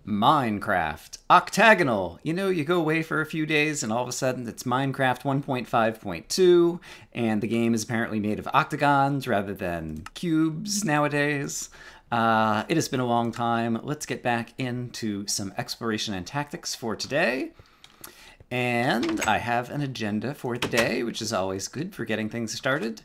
Minecraft. Octagonal. You know, you go away for a few days and all of a sudden it's Minecraft 1.5.2 and the game is apparently made of octagons rather than cubes nowadays. It has been a long time. Let's get back into some exploration and tactics for today. And I have an agenda for the day, which is always good for getting things started.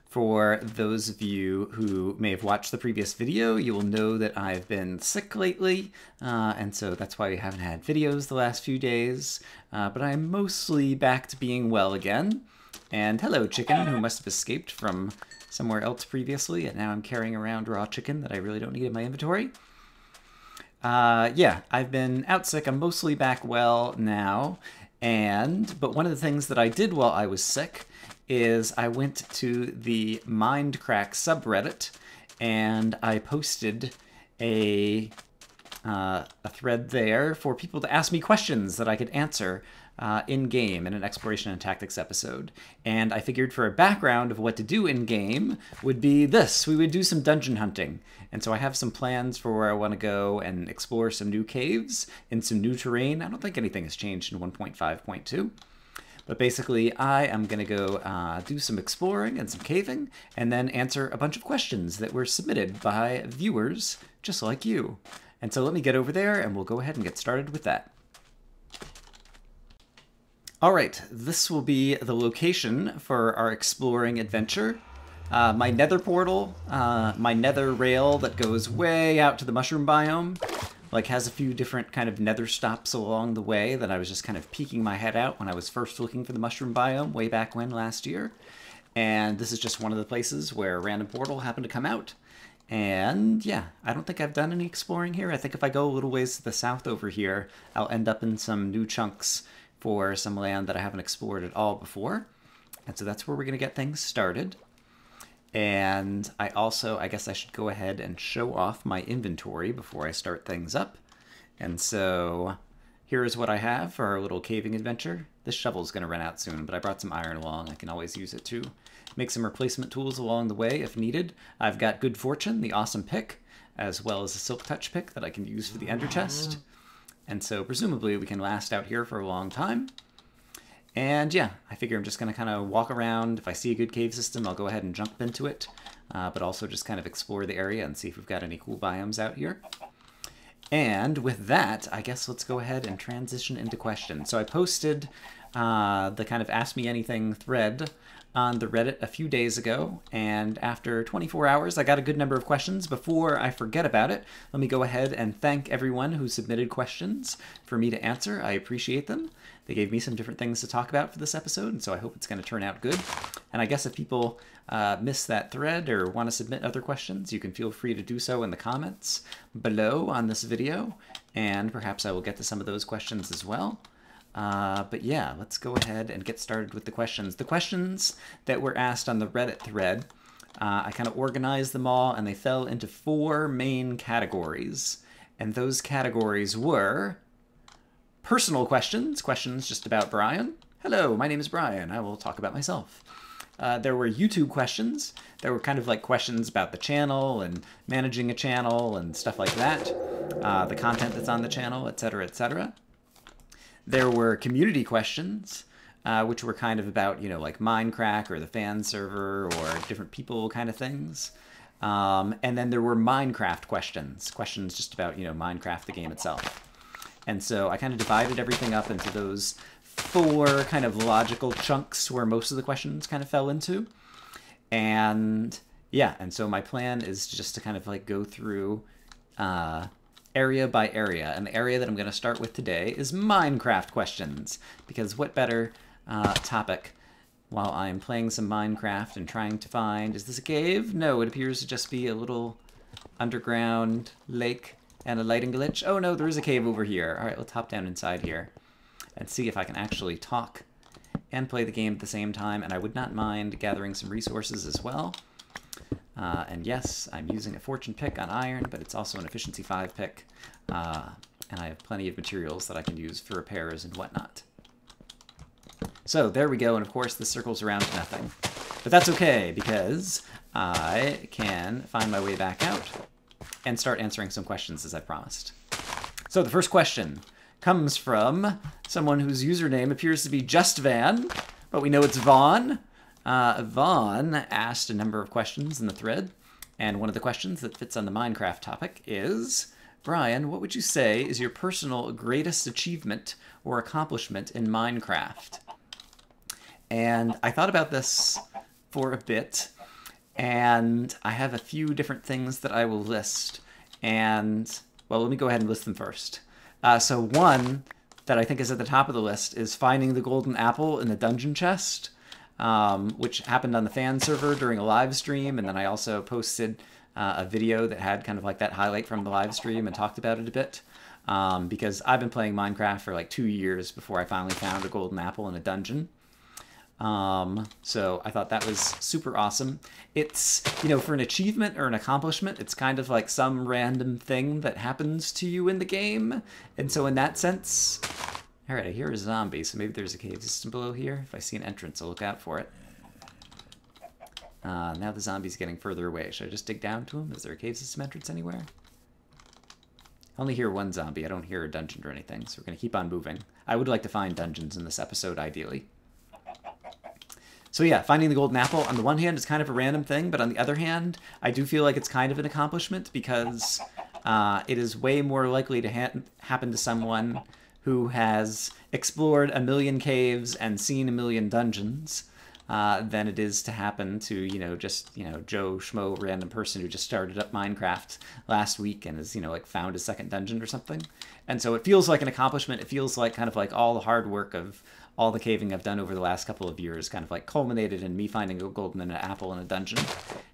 For those of you who may have watched the previous video, you will know that I've been sick lately, and so that's why we haven't had videos the last few days, but I'm mostly back to being well again. And hello, chicken, who must have escaped from somewhere else previously, and now I'm carrying around raw chicken that I really don't need in my inventory. Yeah, I've been out sick. I'm mostly back well now, but one of the things that I did while I was sick is I went to the Mindcrack subreddit and I posted a thread there for people to ask me questions that I could answer in-game in an exploration and tactics episode. And I figured for a background of what to do in-game would be this. We would do some dungeon hunting. And so I have some plans for where I want to go and explore some new caves in some new terrain. I don't think anything has changed in 1.5.2. But basically, I am going to go do some exploring and some caving, and then answer a bunch of questions that were submitted by viewers just like you. And so let me get over there, and we'll go ahead and get started with that. All right, this will be the location for our exploring adventure. My nether portal, my nether rail that goes way out to the mushroom biome, has a few different kind of nether stops along the way that I was just kind of peeking my head out when I was first looking for the mushroom biome way back when last year. And this is just one of the places where a random portal happened to come out. And yeah, I don't think I've done any exploring here. I think if I go a little ways to the south over here, I'll end up in some new chunks for some land that I haven't explored at all before. And so that's where we're going to get things started. And I guess I should go ahead and show off my inventory before I start things up. And so here is what I have for our little caving adventure. This shovel's going to run out soon, but I brought some iron along. I can always use it to make some replacement tools along the way if needed. I've got Good Fortune, the awesome pick, as well as a Silk Touch pick that I can use for the ender chest. And so presumably we can last out here for a long time. And yeah, I figure I'm just going to kind of walk around. If I see a good cave system, I'll go ahead and jump into it. But also just kind of explore the area and see if we've got any cool biomes out here. And with that, I guess let's go ahead and transition into questions. So I posted the kind of Ask Me Anything thread on the Reddit a few days ago, and after 24 hours I got a good number of questions. Before I forget about it, let me go ahead and thank everyone who submitted questions for me to answer. I appreciate them. They gave me some different things to talk about for this episode, and so I hope it's going to turn out good. And I guess if people miss that thread or want to submit other questions, you can feel free to do so in the comments below on this video, and perhaps I will get to some of those questions as well. But yeah, let's go ahead and get started with the questions. The questions that were asked on the Reddit thread, I kind of organized them all, and they fell into 4 main categories. And those categories were personal questions, questions just about Brian. Hello, my name is Brian. I will talk about myself. There were YouTube questions. There were kind of like questions about the channel and managing a channel and stuff like that. The content that's on the channel, etc., etc. There were community questions, which were kind of about, like Mindcrack or the fan server or different people kind of things. And then there were Minecraft questions, questions just about, Minecraft, the game itself. And so I kind of divided everything up into those 4 kind of logical chunks where most of the questions kind of fell into. And yeah, and so my plan is just to kind of go through area by area, and the area that I'm going to start with today is Minecraft questions, because what better topic while I'm playing some Minecraft and trying to find, is this a cave? No, it appears to just be a little underground lake and a lighting glitch. Oh no, there is a cave over here. All right, let's hop down inside here and see if I can actually talk and play the game at the same time, and I would not mind gathering some resources as well. And yes, I'm using a fortune pick on iron, but it's also an efficiency 5 pick. And I have plenty of materials that I can use for repairs and whatnot. So there we go, and of course this circles around to nothing. But that's okay, because I can find my way back out and start answering some questions as I promised. So the first question comes from someone whose username appears to be JustVan, but we know it's Vaughn. Vaughn asked a number of questions in the thread, and one of the questions that fits on the Minecraft topic is, Brian, what would you say is your personal greatest achievement or accomplishment in Minecraft? And I thought about this for a bit, and I have a few different things that I will list. And, well, let me go ahead and list them first. So one that I think is at the top of the list is finding the golden apple in the dungeon chest, which happened on the fan server during a live stream, and then I also posted a video that had kind of like that highlight from the live stream and talked about it a bit, because I've been playing Minecraft for like 2 years before I finally found a golden apple in a dungeon. So I thought that was super awesome. It's, you know, for an achievement or an accomplishment, it's kind of like some random thing that happens to you in the game. And so in that sense, all right, I hear a zombie, so maybe there's a cave system below here. If I see an entrance, I'll look out for it. Now the zombie's getting further away. Should I just dig down to him? Is there a cave system entrance anywhere? I only hear one zombie. I don't hear a dungeon or anything, so we're going to keep on moving. I would like to find dungeons in this episode, ideally. So yeah, finding the golden apple, on the one hand, is kind of a random thing, but on the other hand, I do feel like it's kind of an accomplishment because it is way more likely to happen to someone who has explored a million caves and seen a million dungeons than it is to happen to, you know, just, you know, Joe Schmo, random person who just started up Minecraft last week and has, you know, like found a second dungeon or something. And so it feels like an accomplishment. It feels like kind of like all the hard work of all the caving I've done over the last couple of years kind of like culminated in me finding a golden apple in a dungeon.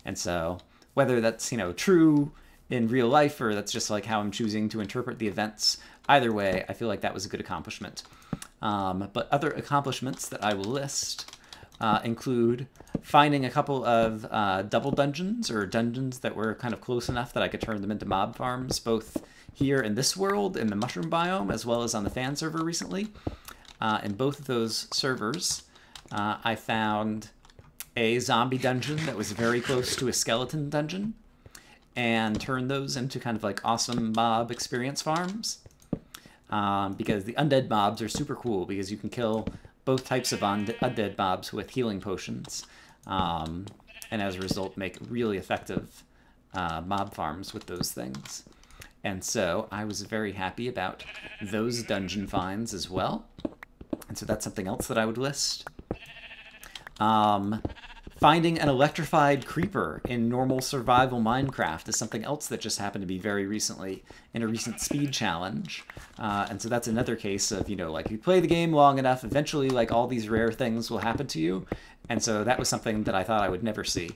And so whether that's, you know, true in real life or that's just like how I'm choosing to interpret the events, either way, I feel like that was a good accomplishment. But other accomplishments that I will list include finding a couple of double dungeons or dungeons that were kind of close enough that I could turn them into mob farms, both here in this world, in the mushroom biome, as well as on the fan server recently. In both of those servers, I found a zombie dungeon that was very close to a skeleton dungeon and turned those into kind of like awesome mob experience farms. Because the undead mobs are super cool because you can kill both types of undead mobs with healing potions, and as a result make really effective mob farms with those things. And so I was very happy about those dungeon finds as well. And so that's something else that I would list. Finding an electrified creeper in normal survival Minecraft is something else that just happened to be very recently in a recent speed challenge. And so that's another case of, you know, like you play the game long enough, eventually like all these rare things will happen to you. And so that was something that I thought I would never see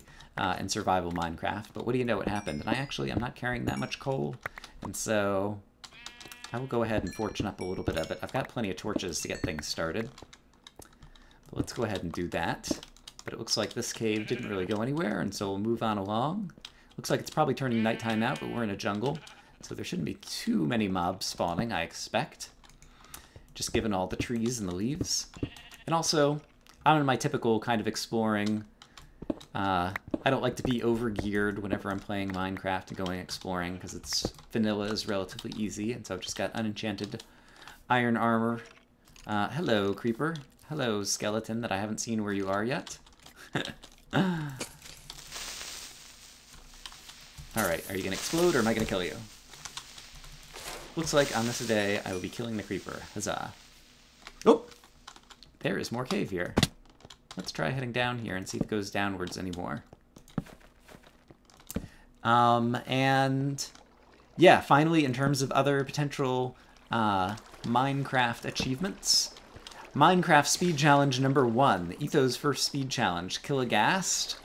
in survival Minecraft. But what do you know, it happened. And I'm not carrying that much coal. And so I will go ahead and fortune up a little bit of it. I've got plenty of torches to get things started. But let's go ahead and do that. But it looks like this cave didn't really go anywhere, and so we'll move on along. Looks like it's probably turning nighttime out, but we're in a jungle, so there shouldn't be too many mobs spawning, I expect. Just given all the trees and the leaves. And also, I'm in my typical kind of exploring. I don't like to be over-geared whenever I'm playing Minecraft and going exploring, because vanilla is relatively easy, and so I've just got unenchanted iron armor. Hello, creeper. Hello, skeleton that I haven't seen where you are yet. Alright, are you going to explode or am I going to kill you? Looks like on this day I will be killing the creeper. Huzzah. Oh! There is more cave here. Let's try heading down here and see if it goes downwards anymore. And yeah, finally, in terms of other potential Minecraft achievements, Minecraft Speed Challenge number 1, Etho's first speed challenge, Kill a Ghast.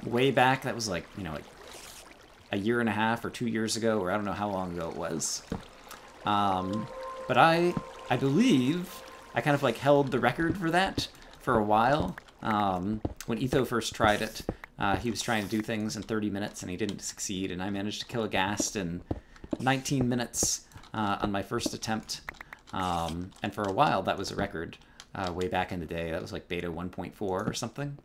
Way back, that was like, you know, like a year and a half or 2 years ago, or I don't know how long ago it was. But I believe I kind of like held the record for that for a while. When Etho first tried it, he was trying to do things in 30 minutes and he didn't succeed, and I managed to kill a ghast in 19 minutes on my first attempt. And for a while, that was a record way back in the day. That was like beta 1.4 or something.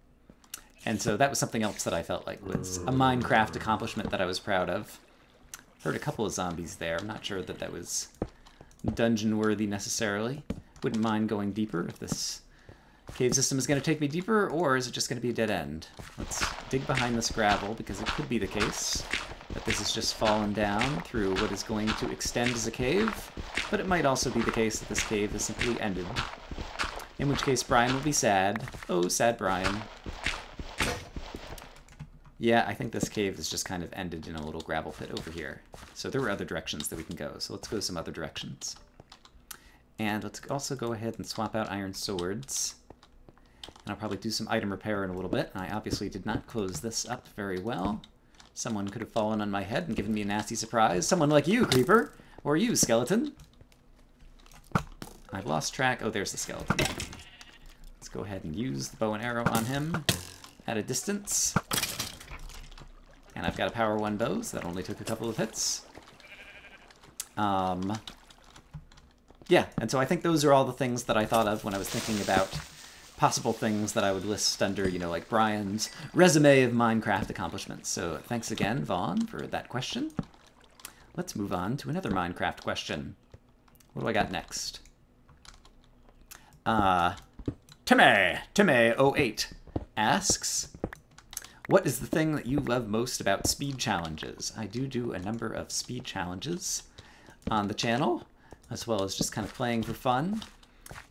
And so that was something else that I felt like was a Minecraft accomplishment that I was proud of. Heard a couple of zombies there. I'm not sure that that was dungeon-worthy necessarily. Wouldn't mind going deeper if this cave system is going to take me deeper, or is it just going to be a dead end? Let's dig behind this gravel, because it could be the case that this has just fallen down through what is going to extend as a cave, but it might also be the case that this cave has simply ended. In which case Brian will be sad. Oh, sad Brian. Yeah, I think this cave has just kind of ended in a little gravel pit over here. So there were other directions that we can go, so let's go some other directions. And let's also go ahead and swap out iron swords. And I'll probably do some item repair in a little bit. I obviously did not close this up very well. Someone could have fallen on my head and given me a nasty surprise. Someone like you, Creeper! Or you, Skeleton! I've lost track. Oh, there's the skeleton. Let's go ahead and use the bow and arrow on him at a distance. And I've got a power 1 bow, so that only took a couple of hits. Yeah, and so I think those are all the things that I thought of when I was thinking about possible things that I would list under, you know, like Brian's resume of Minecraft accomplishments. So thanks again, Vaughn, for that question. Let's move on to another Minecraft question. What do I got next? Timmy08 asks, what is the thing that you love most about speed challenges? I do a number of speed challenges on the channel, as well as just kind of playing for fun.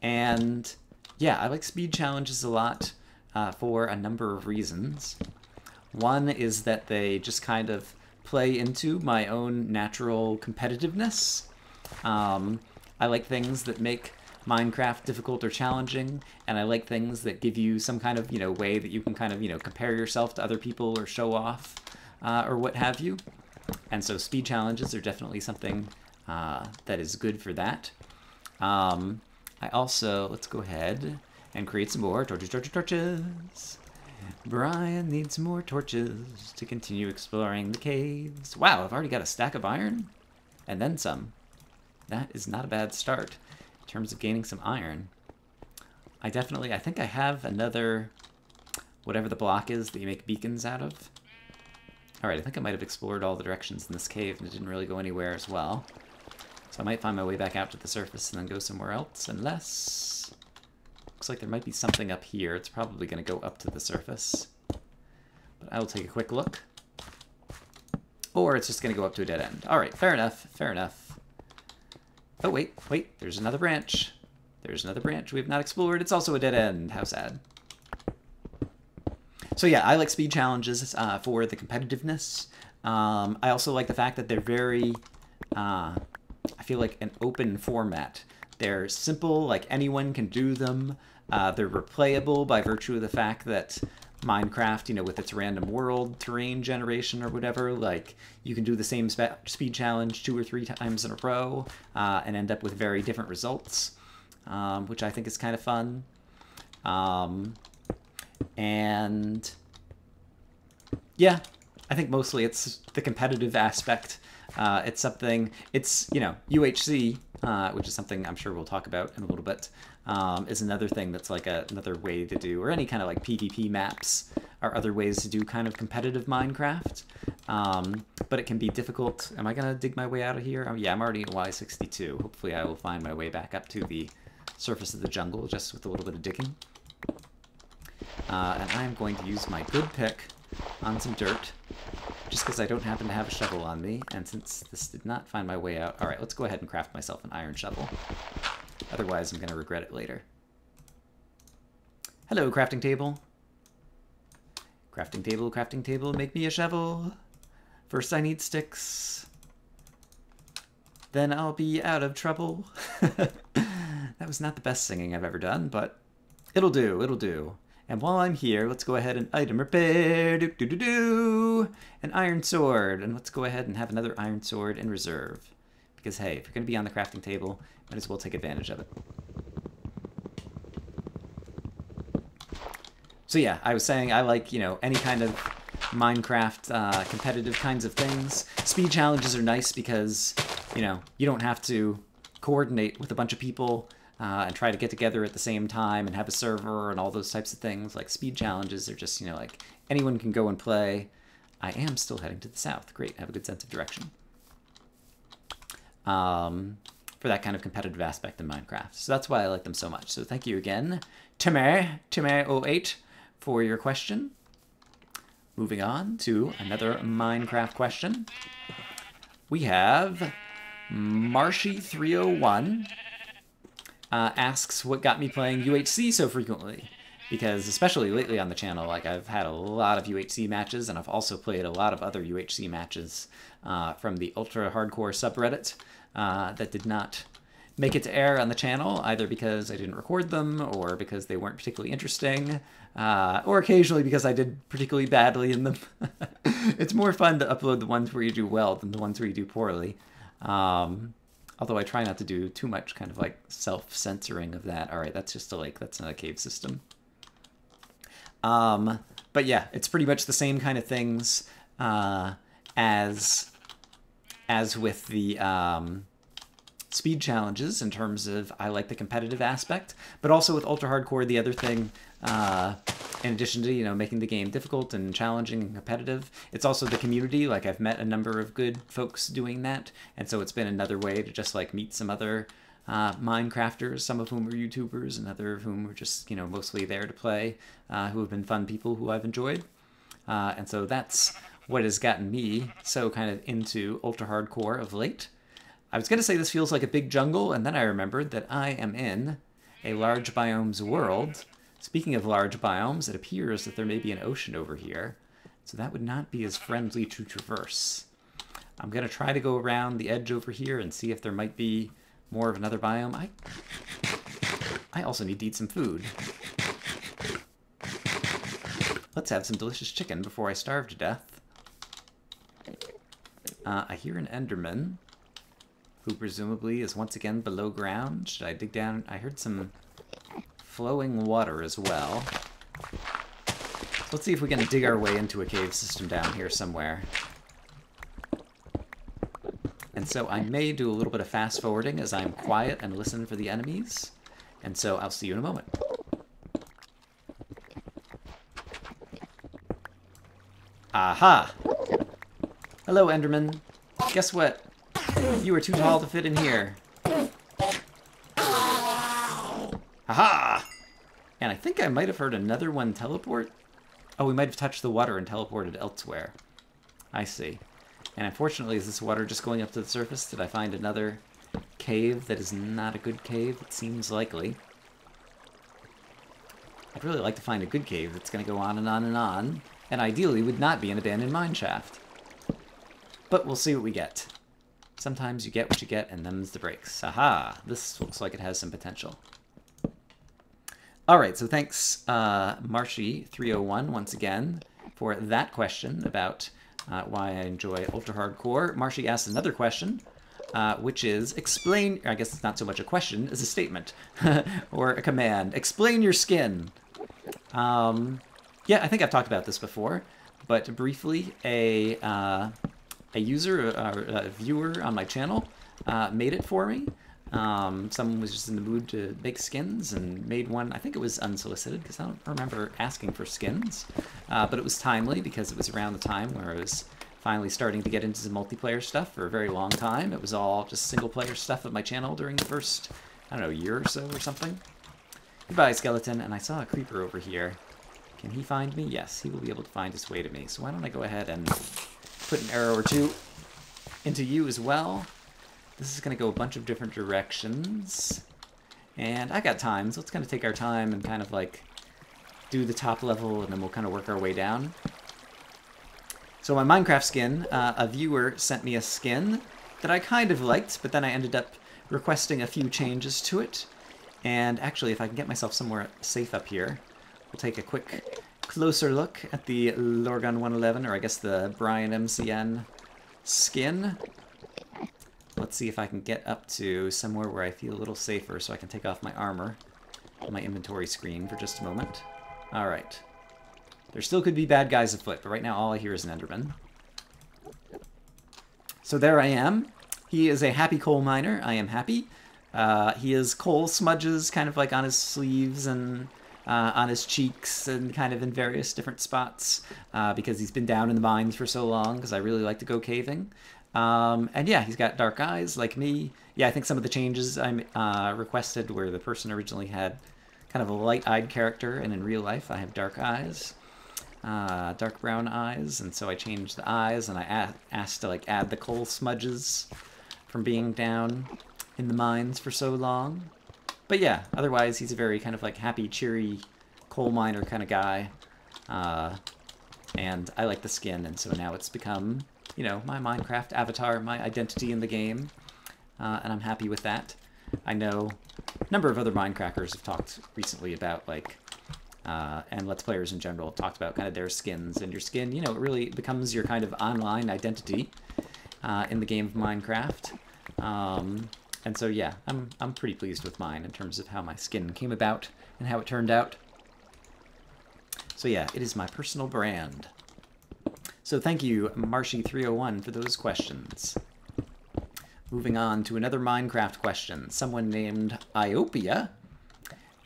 And yeah, I like speed challenges a lot for a number of reasons. One is that they just kind of play into my own natural competitiveness. I like things that make Minecraft difficult or challenging, and I like things that give you some kind of, you know, way that you can kind of, you know, compare yourself to other people or show off or what have you. And so speed challenges are definitely something that is good for that. I also, let's go ahead and create some more torches. Brian needs more torches to continue exploring the caves. Wow, I've already got a stack of iron and then some. That is not a bad start in terms of gaining some iron. I think I have another, whatever the block is that you make beacons out of. Alright, I think I might have explored all the directions in this cave and it didn't really go anywhere as well. So I might find my way back out to the surface and then go somewhere else, unless... Looks like there might be something up here. It's probably going to go up to the surface. But I will take a quick look. Or it's just going to go up to a dead end. Alright, fair enough, fair enough. Oh, wait, there's another branch. There's another branch we have not explored. It's also a dead end. How sad. So yeah, I like speed challenges for the competitiveness. I also like the fact that they're very... I feel like an open format. They're simple, like anyone can do them. They're replayable by virtue of the fact that Minecraft, you know, with its random world terrain generation or whatever, like you can do the same speed challenge 2 or 3 times in a row and end up with very different results, which I think is kind of fun. And yeah, I think mostly it's the competitive aspect. It's something, you know, UHC, which is something I'm sure we'll talk about in a little bit, is another thing that's like another way to do, or any kind of like PvP maps are other ways to do kind of competitive Minecraft. But it can be difficult. Am I going to dig my way out of here? Oh, yeah, I'm already at Y62. Hopefully I will find my way back up to the surface of the jungle just with a little bit of digging. And I'm going to use my good pick on some dirt, just because I don't happen to have a shovel on me, and since this did not find my way out... Alright, let's go ahead and craft myself an iron shovel. Otherwise, I'm going to regret it later. Hello, crafting table. Crafting table, make me a shovel. First I need sticks. Then I'll be out of trouble. That was not the best singing I've ever done, but it'll do, it'll do. And while I'm here, let's go ahead and item repair, an iron sword, and let's go ahead and have another iron sword in reserve. Because hey, if you're going to be on the crafting table, might as well take advantage of it. So yeah, I was saying I like, you know, any kind of Minecraft competitive kinds of things. Speed challenges are nice because, you know, you don't have to coordinate with a bunch of people and try to get together at the same time and have a server and all those types of things. Like speed challenges are just, you know, like anyone can go and play. I am still heading to the south. Great, have a good sense of direction. for that kind of competitive aspect in Minecraft. So that's why I like them so much. So thank you again, Timmy08, for your question. Moving on to another Minecraft question. We have Marshy301 asks what got me playing UHC so frequently. Because especially lately on the channel, like I've had a lot of UHC matches, and I've also played a lot of other UHC matches from the ultra hardcore subreddit that did not make it to air on the channel, either because I didn't record them, or because they weren't particularly interesting, or occasionally because I did particularly badly in them. It's more fun to upload the ones where you do well than the ones where you do poorly. Although I try not to do too much kind of like self-censoring of that. All right, that's just a lake. That's not a cave system. But yeah, it's pretty much the same kind of things as with the speed challenges in terms of I like the competitive aspect, but also with ultra hardcore, the other thing, in addition to, you know, making the game difficult and challenging and competitive, it's also the community. Like I've met a number of good folks doing that, and so it's been another way to just like meet some other Minecrafters, some of whom are YouTubers and other of whom are just, you know, mostly there to play, who have been fun people who I've enjoyed. And so that's what has gotten me so kind of into ultra hardcore of late. I was going to say this feels like a big jungle, and then I remembered that I am in a large biomes world. Speaking of large biomes, it appears that there may be an ocean over here, so that would not be as friendly to traverse. I'm going to try to go around the edge over here and see if there might be more of another biome. I also need to eat some food. Let's have some delicious chicken before I starve to death. I hear an Enderman, who presumably is once again below ground. Should I dig down? I heard some flowing water as well. Let's see if we can dig our way into a cave system down here somewhere. And so I may do a little bit of fast forwarding as I'm quiet and listen for the enemies. And so I'll see you in a moment. Aha! Hello, Enderman. Guess what? You were too tall to fit in here. Aha! And I think I might have heard another one teleport. Oh, we might have touched the water and teleported elsewhere. I see. And unfortunately, is this water just going up to the surface? Did I find another cave that is not a good cave? It seems likely. I'd really like to find a good cave that's going to go on and on and on, and ideally would not be an abandoned mineshaft. But we'll see what we get. Sometimes you get what you get, and them's the breaks. Aha! This looks like it has some potential. Alright, so thanks, Marshy301, once again, for that question about why I enjoy ultra hardcore. Marshy asked another question, which is, explain, I guess it's not so much a question as a statement, or a command. Explain your skin. Yeah, I think I've talked about this before, but briefly, a user, a viewer on my channel, made it for me. Someone was just in the mood to make skins and made one. I think it was unsolicited because I don't remember asking for skins, but it was timely because it was around the time where I was finally starting to get into some multiplayer stuff for a very long time. It was all just single player stuff of my channel during the first, I don't know, year or so or something. Goodbye, skeleton. And I saw a creeper over here. Can he find me? Yes, he will be able to find his way to me. So why don't I go ahead and put an arrow or two into you as well. This is going to go a bunch of different directions. And I got time, so let's kind of take our time and kind of like do the top level, and then we'll kind of work our way down. So my Minecraft skin, a viewer sent me a skin that I kind of liked, but then I ended up requesting a few changes to it. And actually, if I can get myself somewhere safe up here, we'll take a quick closer look at the Lorgon 111, or I guess the Brian MCN skin. Let's see if I can get up to somewhere where I feel a little safer so I can take off my armor on my inventory screen for just a moment. Alright. There still could be bad guys afoot, but right now all I hear is an Enderman. So there I am. He is a happy coal miner. I am happy. He has coal smudges kind of like on his sleeves and on his cheeks and kind of in various different spots because he's been down in the mines for so long, because I really like to go caving. And yeah, he's got dark eyes like me. Yeah, I think some of the changes I requested where the person originally had kind of a light-eyed character, and in real life I have dark eyes, dark brown eyes, and so I changed the eyes, and I asked to like add the coal smudges from being down in the mines for so long. But yeah, otherwise he's a very kind of like happy, cheery coal miner kind of guy. And I like the skin, and so now it's become, you know, my Minecraft avatar, my identity in the game. And I'm happy with that. I know a number of other Minecrackers have talked recently about, like, and Let's Players in general have talked about kind of their skins. And your skin, you know, it really becomes your kind of online identity in the game of Minecraft. And so, yeah, I'm pretty pleased with mine in terms of how my skin came about and how it turned out. So yeah, it is my personal brand. So thank you, Marshy301, for those questions. Moving on to another Minecraft question. Someone named Iopia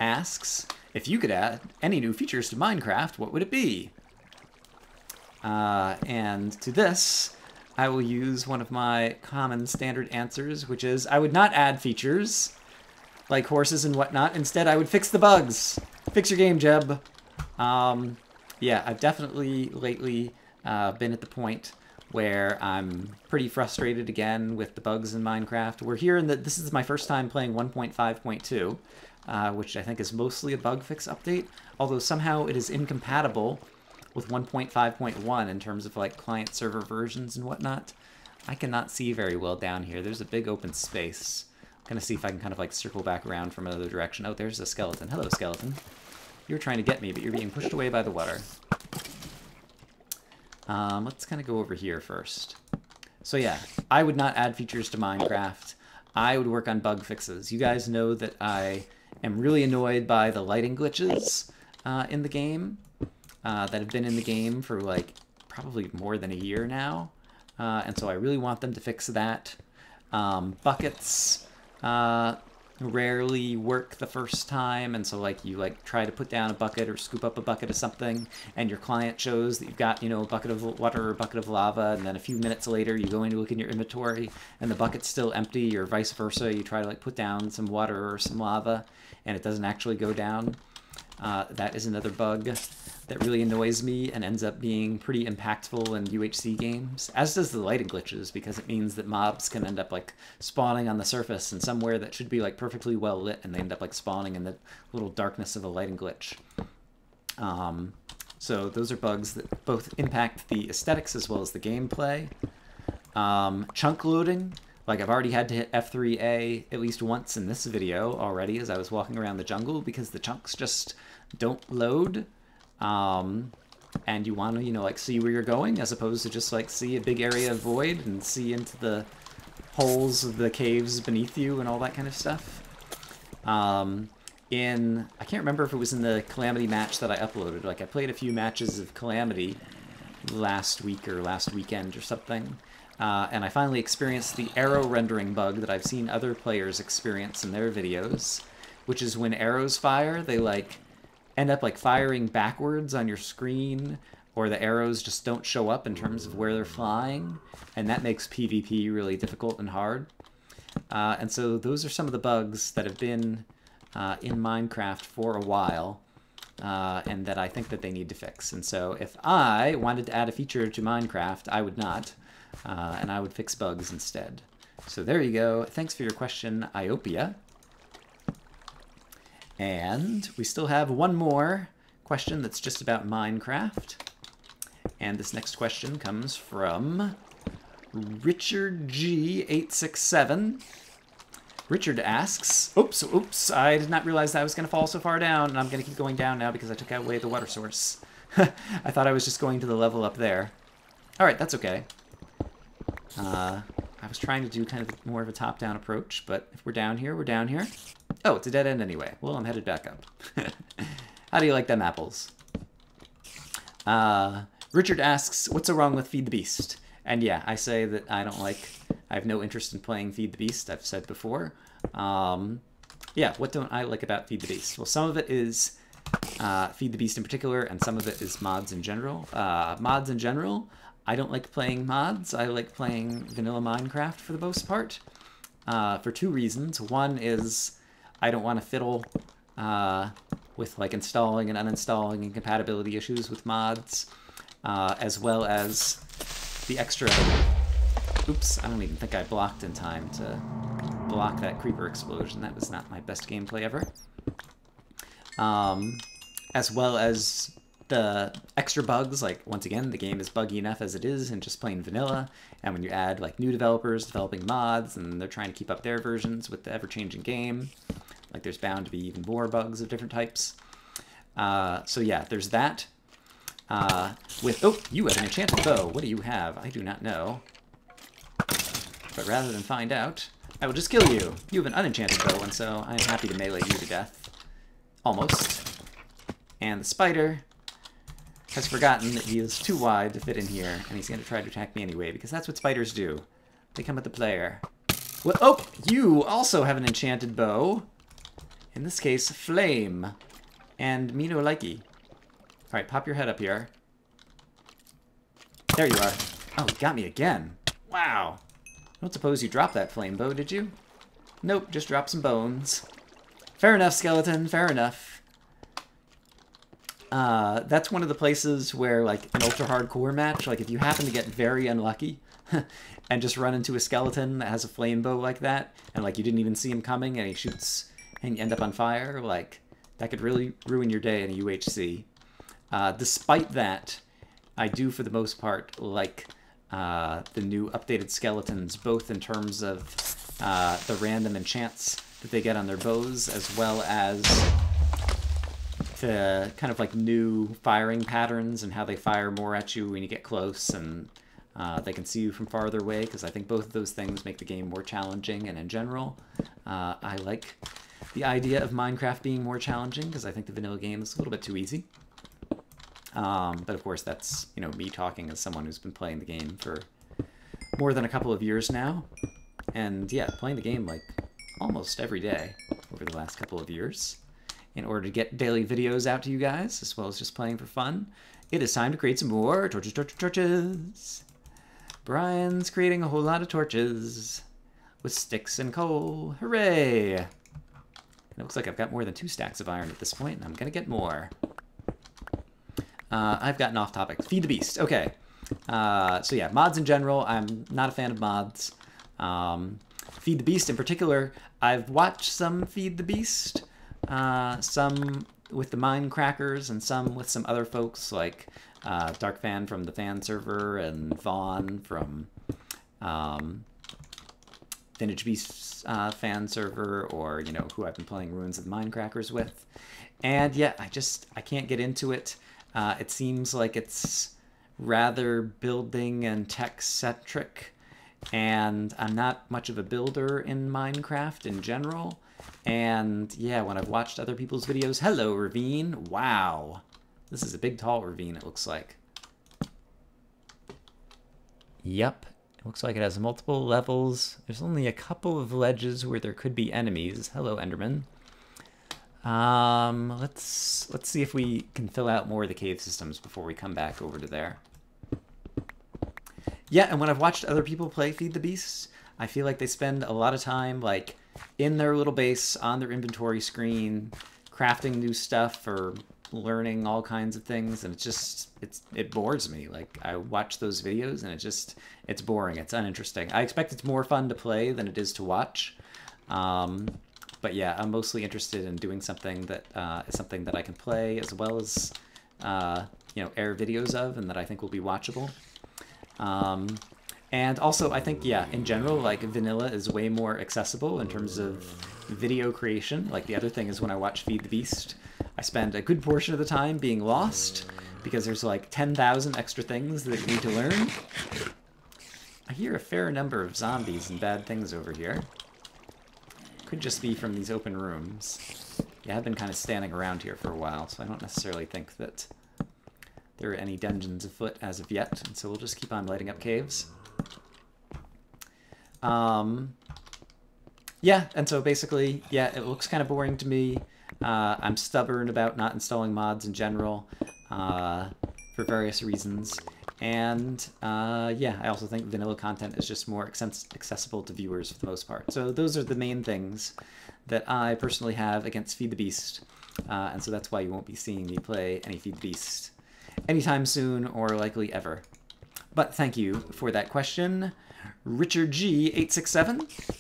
asks, if you could add any new features to Minecraft, what would it be? And to this, I will use one of my common standard answers, which is I would not add features like horses and whatnot. Instead, I would fix the bugs. Fix your game, Jeb. Yeah, I've definitely lately been at the point where I'm pretty frustrated again with the bugs in Minecraft. We're here in this is my first time playing 1.5.2, which I think is mostly a bug fix update, although somehow it is incompatible with 1.5.1 in terms of like client server versions and whatnot. I cannot see very well down here. There's a big open space. I'm gonna see if I can kind of like circle back around from another direction. Oh, there's a skeleton. Hello, skeleton. You're trying to get me, but you're being pushed away by the water. Let's kind of go over here first. So yeah, I would not add features to Minecraft. I would work on bug fixes. You guys know that I am really annoyed by the lighting glitches in the game that have been in the game for like probably more than a year now. And so I really want them to fix that. Buckets rarely work the first time, and so like you like try to put down a bucket or scoop up a bucket of something, and your client shows that you've got, you know, a bucket of water or a bucket of lava, and then a few minutes later you go in to look in your inventory and the bucket's still empty, or vice versa. You try to like put down some water or some lava and it doesn't actually go down. That is another bug that really annoys me and ends up being pretty impactful in UHC games, as does the lighting glitches, because it means that mobs can end up like spawning on the surface and somewhere that should be like perfectly well lit, and they end up like spawning in the little darkness of a lighting glitch. So those are bugs that both impact the aesthetics as well as the gameplay. Chunk loading. Like, I've already had to hit F3A at least once in this video already as I was walking around the jungle, because the chunks just don't load. And you want to, you know, like see where you're going as opposed to just like see a big area of void and see into the holes of the caves beneath you and all that kind of stuff. I can't remember if it was in the Calamity match that I uploaded. Like, I played a few matches of Calamity last week or last weekend or something. And I finally experienced the arrow rendering bug that I've seen other players experience in their videos, which is when arrows fire, they like end up like firing backwards on your screen, or the arrows just don't show up in terms of where they're flying, and that makes PvP really difficult and hard. And so those are some of the bugs that have been in Minecraft for a while, and that I think that they need to fix. And so if I wanted to add a feature to Minecraft, I would not. And I would fix bugs instead. So there you go. Thanks for your question, Iopia. And we still have one more question that's just about Minecraft. And this next question comes from Richard G867. Richard asks, oops, I did not realize that I was going to fall so far down, and I'm going to keep going down now because I took away the water source. I thought I was just going to the level up there. Alright, that's okay. I was trying to do kind of more of a top-down approach, but if we're down here, we're down here. Oh, it's a dead end anyway. Well, I'm headed back up. How do you like them apples? Richard asks, what's so wrong with Feed the Beast? And yeah, I say that I have no interest in playing Feed the Beast, I've said before. Yeah, what don't I like about Feed the Beast? Well, some of it is Feed the Beast in particular, and some of it is mods in general. Mods in general, I don't like playing mods. I like playing vanilla Minecraft for the most part, for two reasons. One is I don't want to fiddle with like installing and uninstalling and compatibility issues with mods, as well as the extra... Oops, I don't even think I blocked in time to block that creeper explosion. That was not my best gameplay ever. As well as the extra bugs, like, once again, the game is buggy enough as it is and just plain vanilla, and when you add, like, new developers developing mods, and they're trying to keep up their versions with the ever-changing game, like, there's bound to be even more bugs of different types. So yeah, there's that. Oh, you have an enchanted bow. What do you have? I do not know. But rather than find out, I will just kill you. You have an unenchanted bow, and so I'm happy to melee you to death. Almost. And the spider has forgotten that he is too wide to fit in here, and he's going to try to attack me anyway, because that's what spiders do. They come at the player. Well, oh, you also have an enchanted bow. In this case, flame. And me no likey. Alright, pop your head up here. There you are. Oh, you got me again. Wow. I don't suppose you dropped that flame bow, did you? Nope, just dropped some bones. Fair enough, skeleton, fair enough. That's one of the places where, like, an ultra-hardcore match, like, if you happen to get very unlucky and just run into a skeleton that has a flame bow like that, and, like, you didn't even see him coming and he shoots and you end up on fire, like, that could really ruin your day in a UHC. Despite that, I do, for the most part, like the new updated skeletons, both in terms of the random enchants that they get on their bows, as well as the kind of like new firing patterns and how they fire more at you when you get close, and they can see you from farther away, because I think both of those things make the game more challenging, and in general, I like the idea of Minecraft being more challenging, because I think the vanilla game is a little bit too easy. But of course that's, you know, me talking as someone who's been playing the game for more than a couple of years now. And yeah, playing the game like almost every day over the last couple of years in order to get daily videos out to you guys, as well as just playing for fun. It is time to create some more torches, torches, torches. Brian's creating a whole lot of torches with sticks and coal. Hooray! It looks like I've got more than 2 stacks of iron at this point, and I'm gonna get more. I've gotten off topic. Feed the beast. Okay. So yeah, mods in general, I'm not a fan of mods. Feed the beast in particular, I've watched some Feed the Beast. Some with the Mindcrackers and some with some other folks like Darkfan from the fan server and Vaughn from Vintage Beast's fan server, or, you know, who I've been playing Ruins of the Mindcrackers with. And yeah, I can't get into it. It seems like it's rather building and tech-centric, and I'm not much of a builder in Minecraft in general. And yeah, when I've watched other people's videos... Hello, ravine! Wow! This is a big, tall ravine, it looks like. Yep. It looks like it has multiple levels. There's only a couple of ledges where there could be enemies. Hello, Enderman. Let's see if we can fill out more of the cave systems before we come back over to there. Yeah, and when I've watched other people play Feed the Beasts, I feel like they spend a lot of time, like, in their little base, on their inventory screen, crafting new stuff or learning all kinds of things, and it bores me. Like, I watch those videos and it's boring, it's uninteresting. I expect it's more fun to play than it is to watch. But yeah, I'm mostly interested in doing something that is something that I can play, as well as, you know, air videos of, and that I think will be watchable. And also, I think, yeah, in general, like, vanilla is way more accessible in terms of video creation. Like, the other thing is when I watch Feed the Beast, I spend a good portion of the time being lost, because there's, like, 10,000 extra things that you need to learn. I hear a fair number of zombies and bad things over here. Could just be from these open rooms. Yeah, I've been kind of standing around here for a while, so I don't necessarily think that there are any dungeons afoot as of yet, and so we'll just keep on lighting up caves. Yeah, and so basically, yeah, it looks kind of boring to me. I'm stubborn about not installing mods in general, for various reasons. And yeah, I also think vanilla content is just more accessible to viewers for the most part. So those are the main things that I personally have against Feed the Beast. And so that's why you won't be seeing me play any Feed the Beast anytime soon or likely ever. But thank you for that question, Richard G867.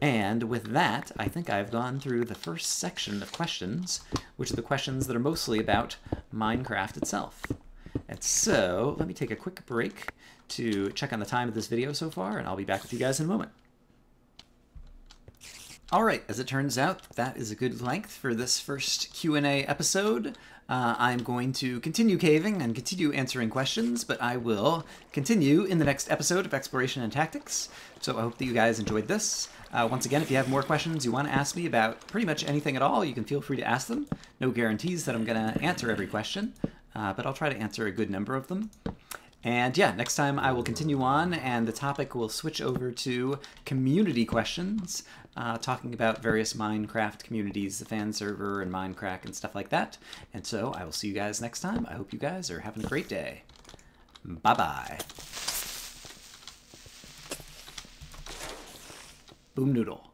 And with that, I think I've gone through the first section of questions, which are the questions that are mostly about Minecraft itself. And so let me take a quick break to check on the time of this video so far, and I'll be back with you guys in a moment. All right, as it turns out, that is a good length for this first Q&A episode. I'm going to continue caving and continue answering questions, but I will continue in the next episode of Exploration and Tactics. So I hope that you guys enjoyed this. Once again, if you have more questions you want to ask me about pretty much anything at all, you can feel free to ask them. No guarantees that I'm going to answer every question, but I'll try to answer a good number of them. And yeah, next time I will continue on, and the topic will switch over to community questions, talking about various Minecraft communities, the fan server and Mindcrack and stuff like that. And so I will see you guys next time. I hope you guys are having a great day. Bye-bye. Boom noodle.